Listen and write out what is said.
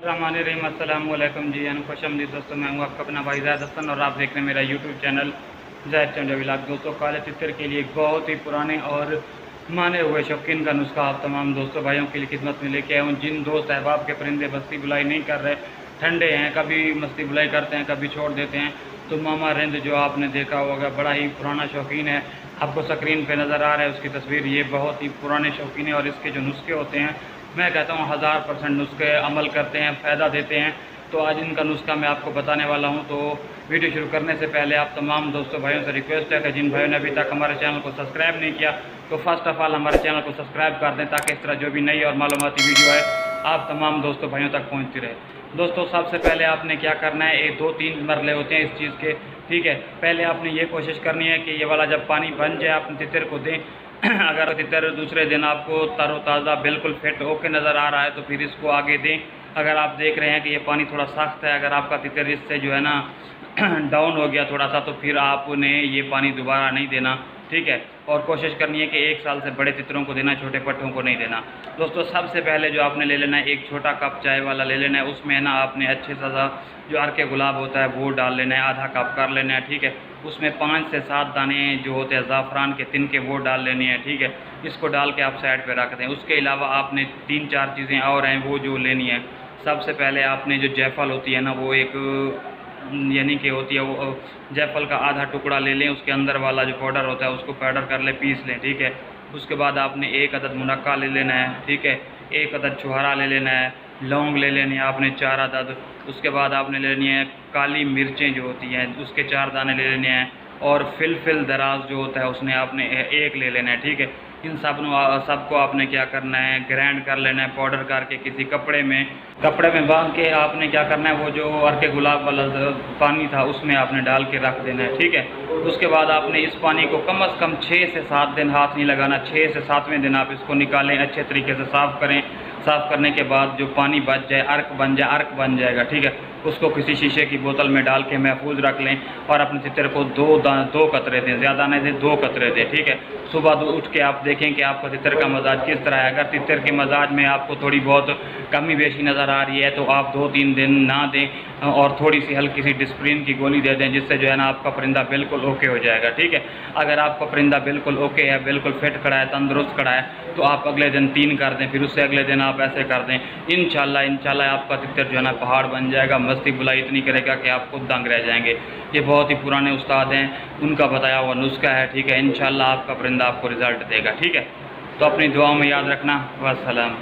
रहीम अस्सलाम वालेकुम जी खुशमदीद दोस्तों, मैं हूँ आपका अपना भाई ज़ैद हसन और आप देख रहे हैं मेरा यूट्यूब चैनल ज़ैद चंडा व्लॉग। दोस्तों, काले तितर के लिए एक बहुत ही पुराने और माने हुए शौकीन का नुस्खा आप तमाम दोस्तों भाइयों के लिए खिदमत में लेके आया हूँ। जिन दोस्त अहबाब के परिंदे मस्ती बुलाई नहीं कर रहे, ठंडे हैं, कभी मस्ती बुलाई करते हैं, कभी छोड़ देते हैं, तो मामा रिंद जो आपने देखा होगा बड़ा ही पुराना शौकीन है। आपको स्क्रीन पे नज़र आ रहा है उसकी तस्वीर। ये बहुत ही पुराने शौकीन है और इसके जो नुस्खे होते हैं, मैं कहता हूँ 1000% नुस्खे अमल करते हैं, फ़ायदा देते हैं। तो आज इनका नुस्खा मैं आपको बताने वाला हूँ। तो वीडियो शुरू करने से पहले आप तमाम दोस्तों भाइयों से रिक्वेस्ट है कि जिन भाइयों ने अभी तक हमारे चैनल को सब्सक्राइब नहीं किया तो फर्स्ट ऑफ़ ऑल हमारे चैनल को सब्सक्राइब कर दें, ताकि इस तरह जो भी नई और मालूमाती वीडियो है आप तमाम दोस्तों भाइयों तक पहुँचती रहे। दोस्तों, सबसे पहले आपने क्या करना है, 2-3 मरले होते हैं इस चीज़ के, ठीक है। पहले आपने ये कोशिश करनी है कि ये वाला जब पानी बन जाए आपने तितर को दें। अगर तितर दूसरे दिन आपको तरोताज़ा बिल्कुल फिट होके नज़र आ रहा है तो फिर इसको आगे दें। अगर आप देख रहे हैं कि ये पानी थोड़ा सख्त है, अगर आपका तितर इससे जो है ना डाउन हो गया थोड़ा सा, तो फिर आपने ये पानी दोबारा नहीं देना, ठीक है। और कोशिश करनी है कि 1 साल से बड़े तितरों को देना, छोटे पट्टों को नहीं देना। दोस्तों, सबसे पहले जो आपने ले लेना है, एक छोटा कप चाय वाला ले लेना है। उसमें ना आपने अच्छे सा जो अर्के गुलाब होता है वो डाल लेना है, आधा कप कर लेना है, ठीक है। उसमें 5 से 7 दाने जो होते हैं ज़ाफ़रान के तिनके वो डाल लेने हैं, ठीक है। इसको डाल के आप साइड पे रख दें। उसके अलावा आपने 3-4 चीज़ें और हैं वो जो लेनी है। सबसे पहले आपने जो जायफल होती है ना, वो एक यानी कि होती है वो जायफल का आधा टुकड़ा ले लें। उसके अंदर वाला जो पाउडर होता है उसको पाउडर कर लें, पीस लें, ठीक है। उसके बाद आपने 1 अदद मुनक्का ले लेना है, ठीक है। 1 अदद छुहारा ले लेना है। लौंग ले लेनी है आपने 4 अदद। उसके बाद आपने लेनी है काली मिर्चें जो होती हैं उसके 4 दाने ले लेने हैं। और फिल दराज जो होता है उसने आपने 1 ले लेना है, ठीक है। इन सबको आपने क्या करना है, ग्राइंड कर लेना है पाउडर करके किसी कपड़े में बांध के आपने क्या करना है, वो जो अर्के गुलाब वाला पानी था उसमें आपने डाल के रख देना है, ठीक है। उसके बाद आपने इस पानी को कम से कम 6 से 7 दिन हाथ नहीं लगाना। 6 से 7वें दिन आप इसको निकालें, अच्छे तरीके से साफ़ करें। साफ़ करने के बाद जो पानी बच जाए, अर्क बन जाएगा, ठीक है। उसको किसी शीशे की बोतल में डाल के महफूज रख लें और अपने तितर को 2 कतरे दें, ज़्यादा नहीं दें, 2 कतरे दें, ठीक है। सुबह उठ के आप देखें कि आपका तितर का मजाज किस तरह है। अगर तितर के मजाज में आपको थोड़ी बहुत कमी बेशी नज़र आ रही है तो आप 2-3 दिन ना दें और थोड़ी सी हल्की सी डिस्प्रिन की गोली दे दें, जिससे जो है ना आपका परिंदा बिल्कुल ओके हो जाएगा, ठीक है। अगर आपका परिंदा बिल्कुल ओके है, बिल्कुल फिट खड़ा है, तंदुरुस्त खड़ा है, तो आप अगले दिन 3 कर दें, फिर उससे अगले दिन आप ऐसे कर दें। इंशाल्लाह आपका तितर जो है ना पहाड़ बन जाएगा। मस्ती बुलाई इतनी करेगा कि आप खुद दंग रह जाएंगे। ये बहुत ही पुराने उस्ताद हैं, उनका बताया हुआ नुस्खा है, ठीक है। इंशाल्लाह आपका परिंदा आपको रिज़ल्ट देगा, ठीक है। तो अपनी दुआओं में याद रखना। वस्सलाम।